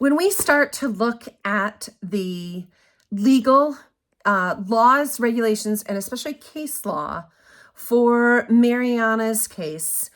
When we start to look at the legal laws, regulations, and especially case law for Mariana's case,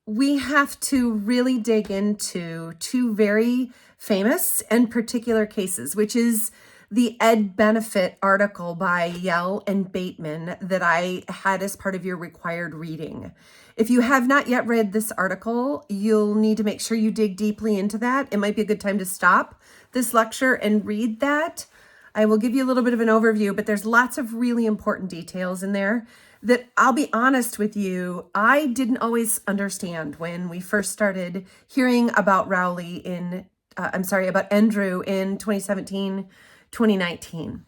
we have to really dig into two very famous and particular cases, which is the Ed Benefit article by Yell and Bateman that I had as part of your required reading. If you have not yet read this article, you'll need to make sure you dig deeply into that. It might be a good time to stop this lecture and read that. I will give you a little bit of an overview, but there's lots of really important details in there that, I'll be honest with you, I didn't always understand when we first started hearing about about Andrew in 2017, 2019.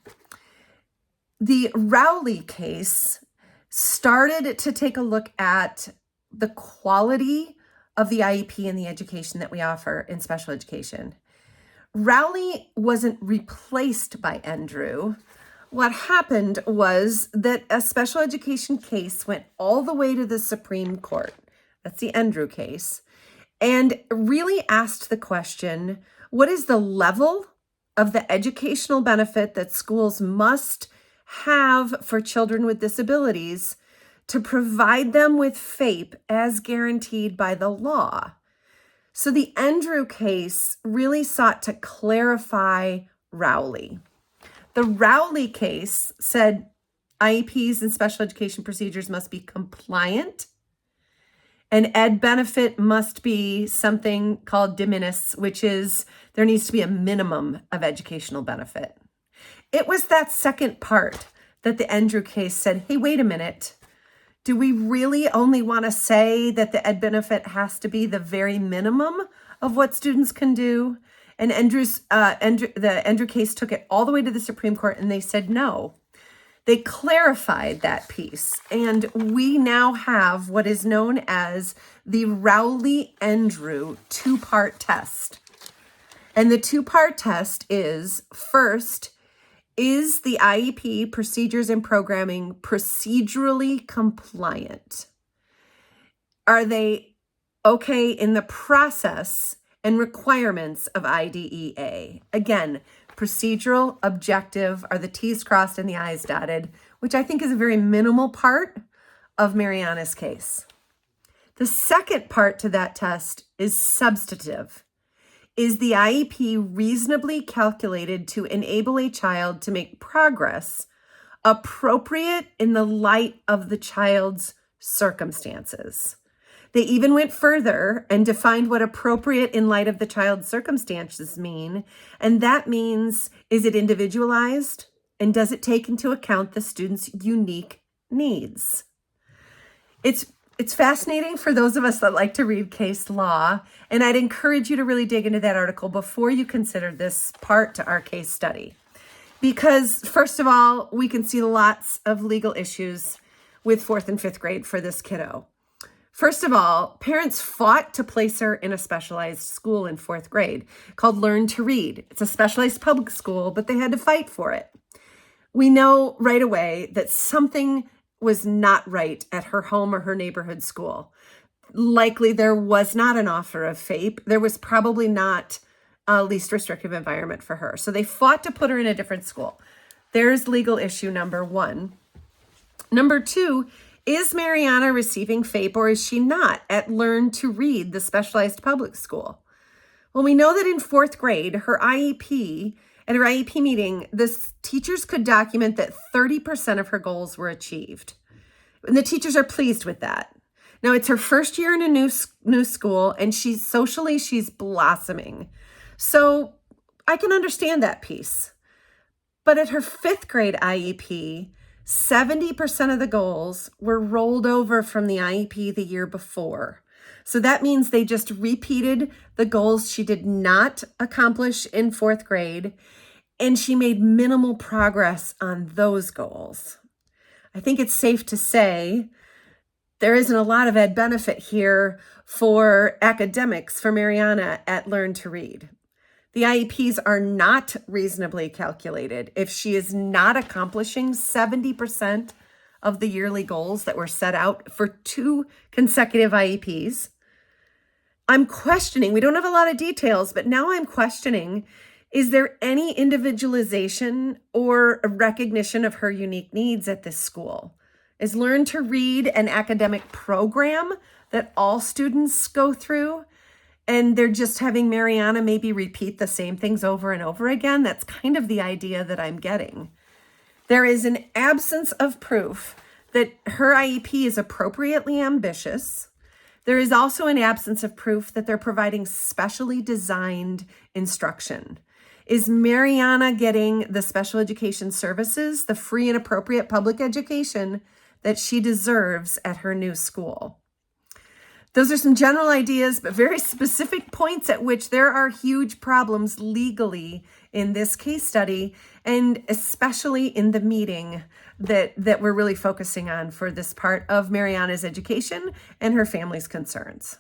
The Rowley case started to take a look at the quality of the IEP and the education that we offer in special education. Rowley wasn't replaced by Andrew. What happened was that a special education case went all the way to the Supreme Court. That's the Andrew case. And really asked the question, what is the level of the educational benefit that schools must have for children with disabilities to provide them with FAPE as guaranteed by the law? So the Andrew case really sought to clarify Rowley. The Rowley case said IEPs and special education procedures must be compliant, and Ed Benefit must be something called de minimis, which is there needs to be a minimum of educational benefit. It was that second part that the Andrew case said, hey, wait a minute. Do we really only want to say that the Ed Benefit has to be the very minimum of what students can do? And the Andrew case took it all the way to the Supreme Court, and they said no. They clarified that piece, and we now have what is known as the Rowley-Andrew two-part test. And the two-part test is, first, is the IEP procedures and programming procedurally compliant? Are they okay in the process and requirements of IDEA? Again, procedural, objective, are the T's crossed and the I's dotted, which I think is a very minimal part of Mariana's case. The second part to that test is substantive. Is the IEP reasonably calculated to enable a child to make progress appropriate in the light of the child's circumstances? They even went further and defined what appropriate in light of the child's circumstances mean. And that means, is it individualized? And does it take into account the student's unique needs? It's fascinating for those of us that like to read case law, and I'd encourage you to really dig into that article before you consider this part to our case study. Because first of all, we can see lots of legal issues with fourth and fifth grade for this kiddo. First of all, parents fought to place her in a specialized school in fourth grade called Learn to Read. It's a specialized public school, but they had to fight for it. We know right away that something was not right at her home or her neighborhood school. Likely there was not an offer of FAPE. There was probably not a least restrictive environment for her. So they fought to put her in a different school. There's legal issue number one. Number two, is Mariana receiving FAPE or is she not at Learn to Read, the specialized public school? Well, we know that in fourth grade, her IEP, at her IEP meeting, the teachers could document that 30% of her goals were achieved. And the teachers are pleased with that. Now, it's her first year in a new school, and she's blossoming. So I can understand that piece. But at her fifth grade IEP, 70% of the goals were rolled over from the IEP the year before. So that means they just repeated the goals she did not accomplish in fourth grade, and she made minimal progress on those goals. I think it's safe to say there isn't a lot of Ed Benefit here for academics for Mariana at Learn to Read. The IEPs are not reasonably calculated if she is not accomplishing 70% of the yearly goals that were set out for 2 consecutive IEPs. I'm questioning, we don't have a lot of details, but now I'm questioning, is there any individualization or a recognition of her unique needs at this school? Is Learn to Read an academic program that all students go through? And they're just having Mariana maybe repeat the same things over and over again? That's kind of the idea that I'm getting. There is an absence of proof that her IEP is appropriately ambitious. There is also an absence of proof that they're providing specially designed instruction. Is Mariana getting the special education services, the free and appropriate public education that she deserves at her new school? Those are some general ideas, but very specific points at which there are huge problems legally in this case study, and especially in the meeting that we're really focusing on for this part of Mariana's education and her family's concerns.